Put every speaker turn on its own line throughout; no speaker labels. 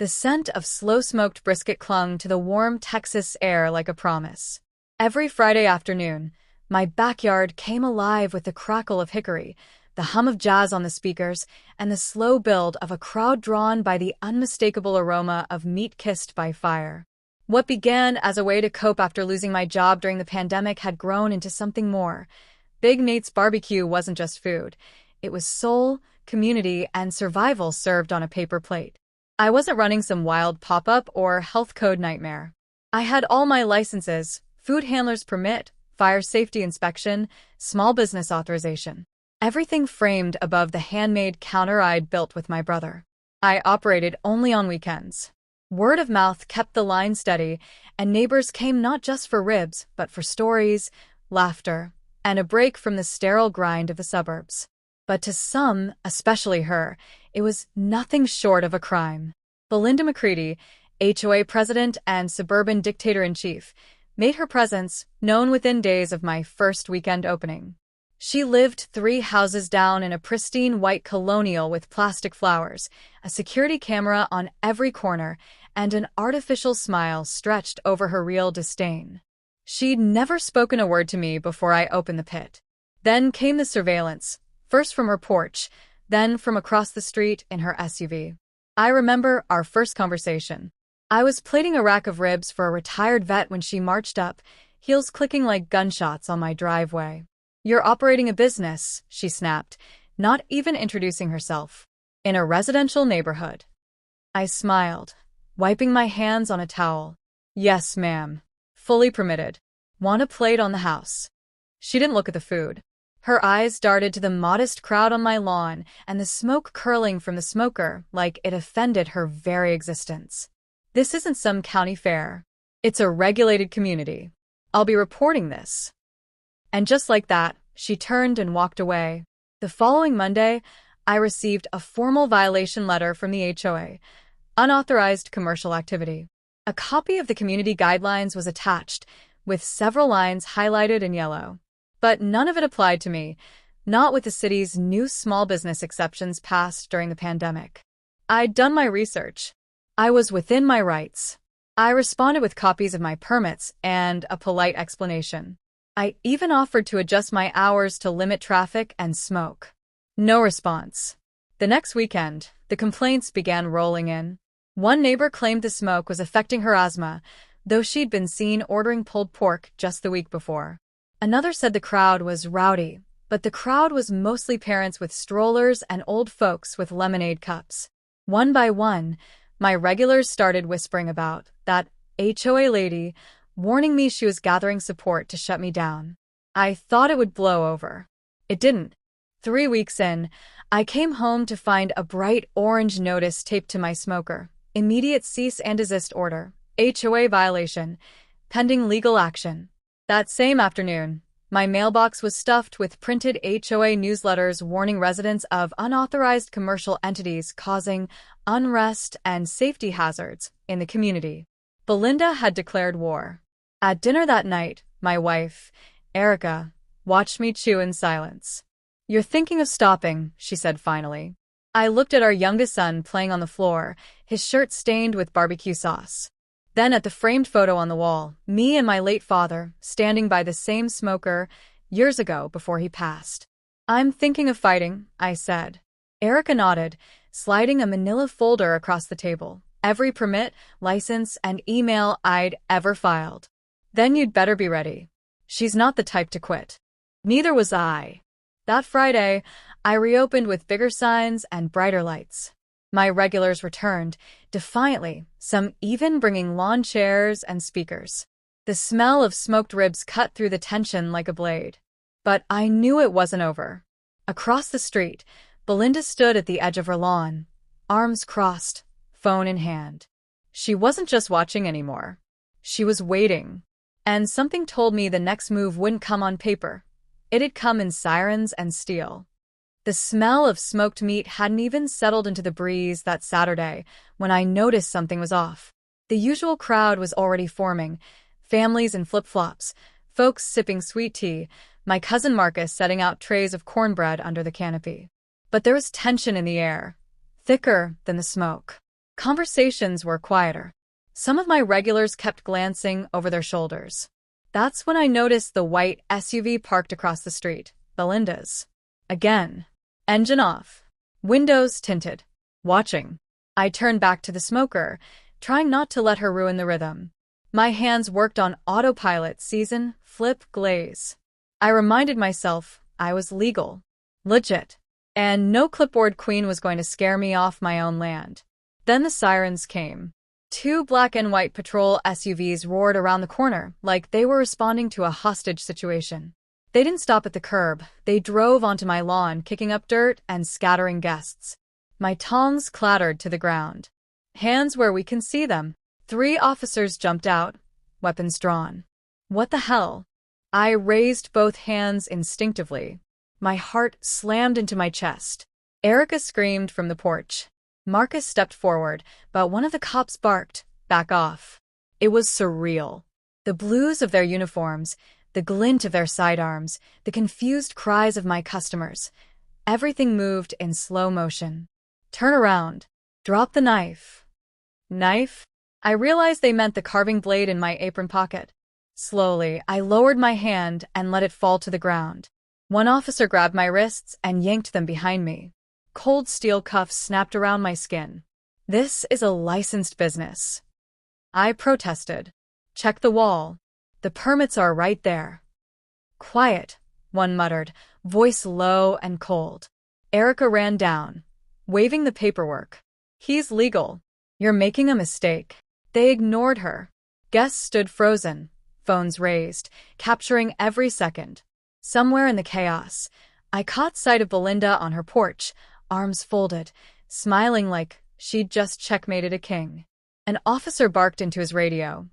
The scent of slow-smoked brisket clung to the warm Texas air like a promise. Every Friday afternoon, my backyard came alive with the crackle of hickory, the hum of jazz on the speakers, and the slow build of a crowd drawn by the unmistakable aroma of meat kissed by fire. What began as a way to cope after losing my job during the pandemic had grown into something more. Big Nate's BBQ wasn't just food. It was soul, community, and survival served on a paper plate. I wasn't running some wild pop-up or health code nightmare. I had all my licenses, food handler's permit, fire safety inspection, small business authorization. Everything framed above the handmade counter I'd built with my brother. I operated only on weekends. Word of mouth kept the line steady, and neighbors came not just for ribs, but for stories, laughter, and a break from the sterile grind of the suburbs. But to some, especially her, it was nothing short of a crime. Belinda McCready, HOA president and suburban dictator-in-chief, made her presence known within days of my first weekend opening. She lived 3 houses down in a pristine white colonial with plastic flowers, a security camera on every corner, and an artificial smile stretched over her real disdain. She'd never spoken a word to me before I opened the pit. Then came the surveillance, first from her porch, then from across the street in her SUV. I remember our first conversation. I was plating a rack of ribs for a retired vet when she marched up, heels clicking like gunshots on my driveway. "You're operating a business," she snapped, not even introducing herself. "In a residential neighborhood." I smiled, wiping my hands on a towel. "Yes, ma'am. Fully permitted. Want a plate on the house?" She didn't look at the food. Her eyes darted to the modest crowd on my lawn and the smoke curling from the smoker like it offended her very existence. "This isn't some county fair. It's a regulated community. I'll be reporting this." And just like that, she turned and walked away. The following Monday, I received a formal violation letter from the HOA, unauthorized commercial activity. A copy of the community guidelines was attached, with several lines highlighted in yellow. But none of it applied to me, not with the city's new small business exceptions passed during the pandemic. I'd done my research. I was within my rights. I responded with copies of my permits and a polite explanation. I even offered to adjust my hours to limit traffic and smoke. No response. The next weekend, the complaints began rolling in. One neighbor claimed the smoke was affecting her asthma, though she'd been seen ordering pulled pork just the week before. Another said the crowd was rowdy, but the crowd was mostly parents with strollers and old folks with lemonade cups. One by one, my regulars started whispering about that HOA lady, warning me she was gathering support to shut me down. I thought it would blow over. It didn't. 3 weeks in, I came home to find a bright orange notice taped to my smoker. Immediate cease and desist order. HOA violation. Pending legal action. That same afternoon, my mailbox was stuffed with printed HOA newsletters warning residents of unauthorized commercial entities causing unrest and safety hazards in the community. Belinda had declared war. At dinner that night, my wife, Erica, watched me chew in silence. "You're thinking of stopping," she said finally. I looked at our youngest son playing on the floor, his shirt stained with barbecue sauce. Then at the framed photo on the wall, me and my late father, standing by the same smoker, years ago before he passed. "I'm thinking of fighting," I said. Erica nodded, sliding a manila folder across the table. "Every permit, license, and email I'd ever filed." "Then you'd better be ready. She's not the type to quit." Neither was I. That Friday, I reopened with bigger signs and brighter lights. My regulars returned, defiantly, some even bringing lawn chairs and speakers. The smell of smoked ribs cut through the tension like a blade. But I knew it wasn't over. Across the street, Belinda stood at the edge of her lawn, arms crossed, phone in hand. She wasn't just watching anymore. She was waiting. And something told me the next move wouldn't come on paper. It'd come in sirens and steel. The smell of smoked meat hadn't even settled into the breeze that Saturday when I noticed something was off. The usual crowd was already forming, families in flip-flops, folks sipping sweet tea, my cousin Marcus setting out trays of cornbread under the canopy. But there was tension in the air, thicker than the smoke. Conversations were quieter. Some of my regulars kept glancing over their shoulders. That's when I noticed the white SUV parked across the street, Belinda's. Again. Engine off. Windows tinted. Watching. I turned back to the smoker, trying not to let her ruin the rhythm. My hands worked on autopilot, season, flip, glaze. I reminded myself I was legal. Legit. And no clipboard queen was going to scare me off my own land. Then the sirens came. 2 black and white patrol SUVs roared around the corner like they were responding to a hostage situation. They didn't stop at the curb. They drove onto my lawn, kicking up dirt and scattering guests. My tongs clattered to the ground. Hands where we can see them. 3 officers jumped out, weapons drawn. What the hell? I raised both hands instinctively. My heart slammed into my chest. Erica screamed from the porch. Marcus stepped forward, but one of the cops barked, "Back off." It was surreal. The blues of their uniforms, the glint of their sidearms, the confused cries of my customers. Everything moved in slow motion. Turn around. Drop the knife. Knife? I realized they meant the carving blade in my apron pocket. Slowly, I lowered my hand and let it fall to the ground. One officer grabbed my wrists and yanked them behind me. Cold steel cuffs snapped around my skin. This is a licensed business. I protested. Check the wall. The permits are right there. Quiet, one muttered, voice low and cold. Erica ran down, waving the paperwork. He's legal. You're making a mistake. They ignored her. Guests stood frozen, phones raised, capturing every second. Somewhere in the chaos, I caught sight of Belinda on her porch, arms folded, smiling like she'd just checkmated a king. An officer barked into his radio.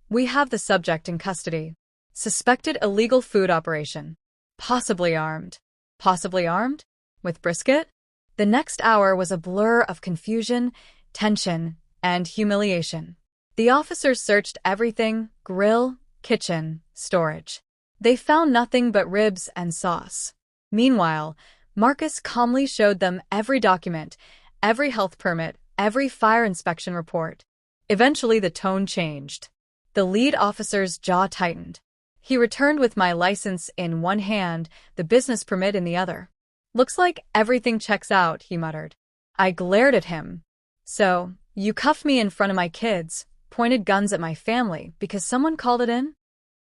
We have the subject in custody. Suspected illegal food operation. Possibly armed. Possibly armed? With brisket? The next hour was a blur of confusion, tension, and humiliation. The officers searched everything: grill, kitchen, storage. They found nothing but ribs and sauce. Meanwhile, Marcus calmly showed them every document, every health permit, every fire inspection report. Eventually, the tone changed. The lead officer's jaw tightened. He returned with my license in one hand, the business permit in the other. Looks like everything checks out, he muttered. I glared at him. So, you cuffed me in front of my kids, pointed guns at my family because someone called it in?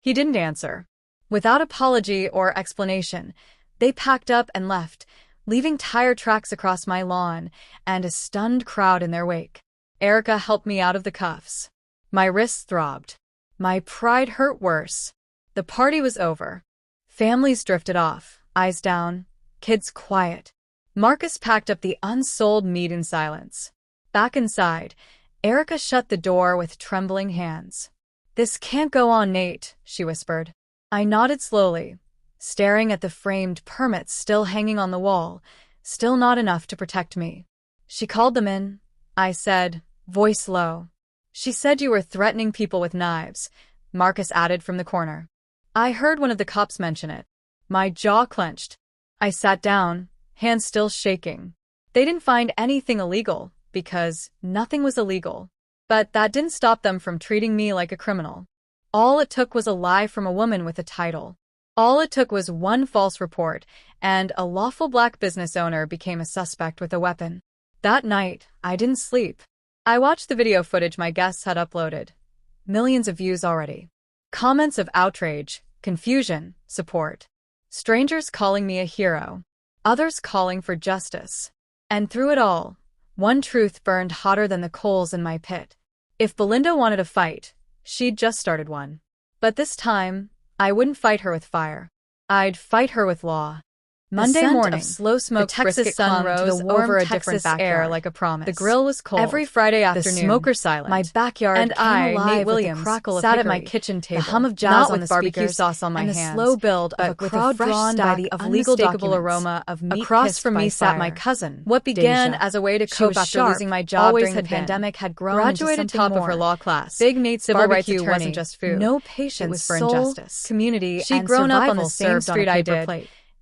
He didn't answer. Without apology or explanation, they packed up and left, leaving tire tracks across my lawn and a stunned crowd in their wake. Erica helped me out of the cuffs. My wrists throbbed. My pride hurt worse. The party was over. Families drifted off, eyes down, kids quiet. Marcus packed up the unsold meat in silence. Back inside, Erica shut the door with trembling hands. This can't go on, Nate, she whispered. I nodded slowly, staring at the framed permits still hanging on the wall, still not enough to protect me. She called them in, I said, voice low. She said you were threatening people with knives, Marcus added from the corner. I heard one of the cops mention it. My jaw clenched. I sat down, hands still shaking. They didn't find anything illegal, because nothing was illegal. But that didn't stop them from treating me like a criminal. All it took was a lie from a woman with a title. All it took was one false report, and a lawful black business owner became a suspect with a weapon. That night, I didn't sleep. I watched the video footage my guests had uploaded. Millions of views already. Comments of outrage, confusion, support. Strangers calling me a hero. Others calling for justice. And through it all, one truth burned hotter than the coals in my pit. If Belinda wanted a fight, she'd just started one. But this time, I wouldn't fight her with fire. I'd fight her with law. Monday morning, slow smoke, the Texas sun rose over a different air like a promise. The grill was cold. Every Friday afternoon, the smoker silent. My backyard and I, Nate Williams, sat at my kitchen table, the hum of jazz on the BBQ sauce on my hands, and the slow build of a crowd drawn by the unmistakable aroma of meat. Across from me sat my cousin. What began as a way to cope after losing my job during the pandemic had grown into something top of her law class. Big Nate's civil rights attorney wasn't just food. No patience, it was for injustice, community, and survival. She'd grown up on the same street I did.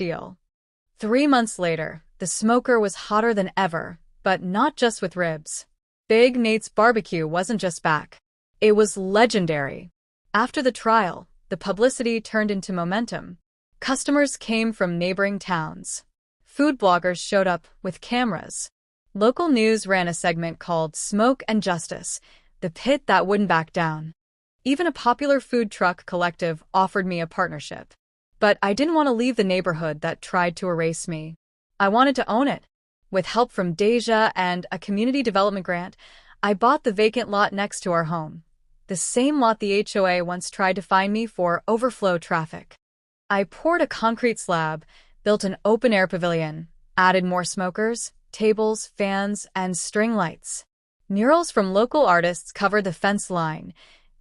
steel. 3 months later, the smoker was hotter than ever, but not just with ribs. Big Nate's barbecue wasn't just back. It was legendary. After the trial, the publicity turned into momentum. Customers came from neighboring towns. Food bloggers showed up with cameras. Local news ran a segment called Smoke and Justice, the pit that wouldn't back down. Even a popular food truck collective offered me a partnership. But I didn't want to leave the neighborhood that tried to erase me. I wanted to own it. With help from Deja and a community development grant, I bought the vacant lot next to our home. The same lot the HOA once tried to fine me for overflow traffic. I poured a concrete slab, built an open-air pavilion, added more smokers, tables, fans, and string lights. Murals from local artists covered the fence line,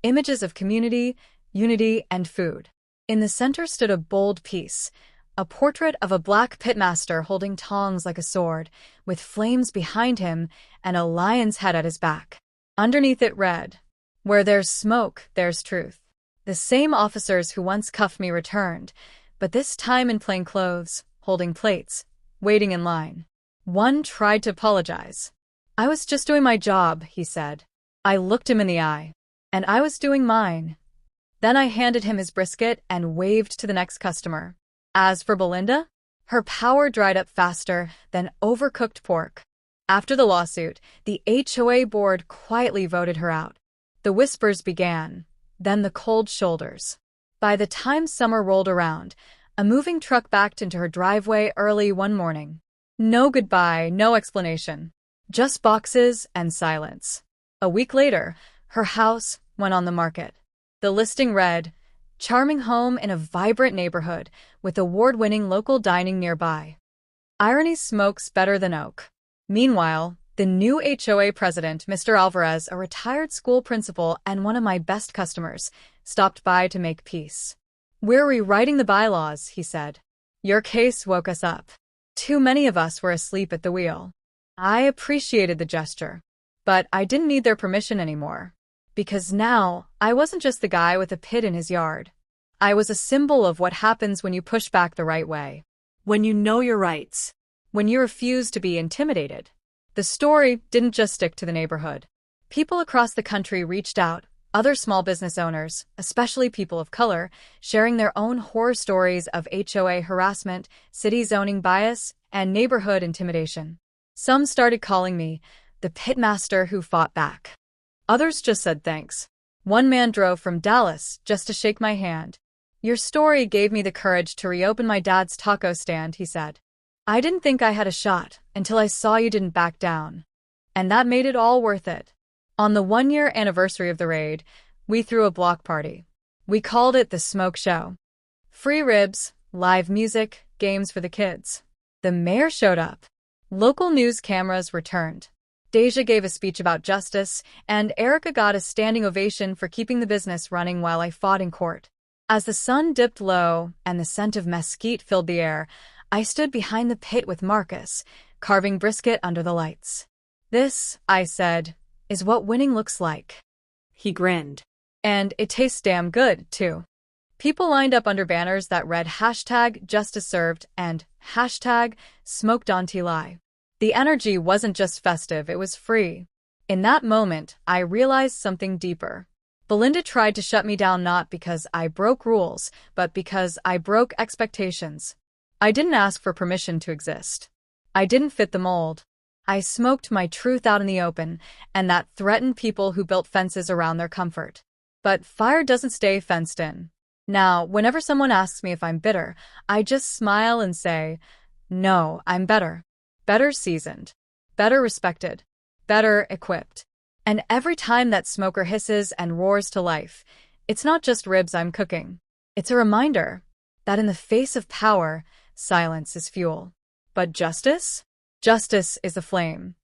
images of community, unity, and food. In the center stood a bold piece, a portrait of a black pitmaster holding tongs like a sword, with flames behind him and a lion's head at his back. Underneath it read, "Where there's smoke, there's truth." The same officers who once cuffed me returned, but this time in plain clothes, holding plates, waiting in line. One tried to apologize. "I was just doing my job," he said. I looked him in the eye. "And I was doing mine." Then I handed him his brisket and waved to the next customer. As for Belinda, her power dried up faster than overcooked pork. After the lawsuit, the HOA board quietly voted her out. The whispers began, then the cold shoulders. By the time summer rolled around, a moving truck backed into her driveway early one morning. No goodbye, no explanation. Just boxes and silence. A week later, her house went on the market. The listing read, "Charming home in a vibrant neighborhood with award-winning local dining nearby. Irony smokes better than oak." Meanwhile, the new HOA president, Mr. Alvarez, a retired school principal and one of my best customers, stopped by to make peace. "We're rewriting the bylaws," he said. "Your case woke us up. Too many of us were asleep at the wheel." I appreciated the gesture, but I didn't need their permission anymore. Because now, I wasn't just the guy with a pit in his yard. I was a symbol of what happens when you push back the right way. When you know your rights. When you refuse to be intimidated. The story didn't just stick to the neighborhood. People across the country reached out, other small business owners, especially people of color, sharing their own horror stories of HOA harassment, city zoning bias, and neighborhood intimidation. Some started calling me the pitmaster who fought back. Others just said thanks. One man drove from Dallas just to shake my hand. "Your story gave me the courage to reopen my dad's taco stand," he said. "I didn't think I had a shot until I saw you didn't back down. And that made it all worth it." On the one-year anniversary of the raid, we threw a block party. We called it the Smoke Show. Free ribs, live music, games for the kids. The mayor showed up. Local news cameras returned. Deja gave a speech about justice, and Erica got a standing ovation for keeping the business running while I fought in court. As the sun dipped low and the scent of mesquite filled the air, I stood behind the pit with Marcus, carving brisket under the lights. "This," I said, "is what winning looks like." He grinned. "And it tastes damn good, too." People lined up under banners that read #JusticeServed and #SmokedOnTLi. The energy wasn't just festive, it was free. In that moment, I realized something deeper. Belinda tried to shut me down not because I broke rules, but because I broke expectations. I didn't ask for permission to exist. I didn't fit the mold. I smoked my truth out in the open, and that threatened people who built fences around their comfort. But fire doesn't stay fenced in. Now, whenever someone asks me if I'm bitter, I just smile and say, "No, I'm better. Better seasoned, better respected, better equipped." And every time that smoker hisses and roars to life, it's not just ribs I'm cooking. It's a reminder that in the face of power, silence is fuel. But justice? Justice is a flame.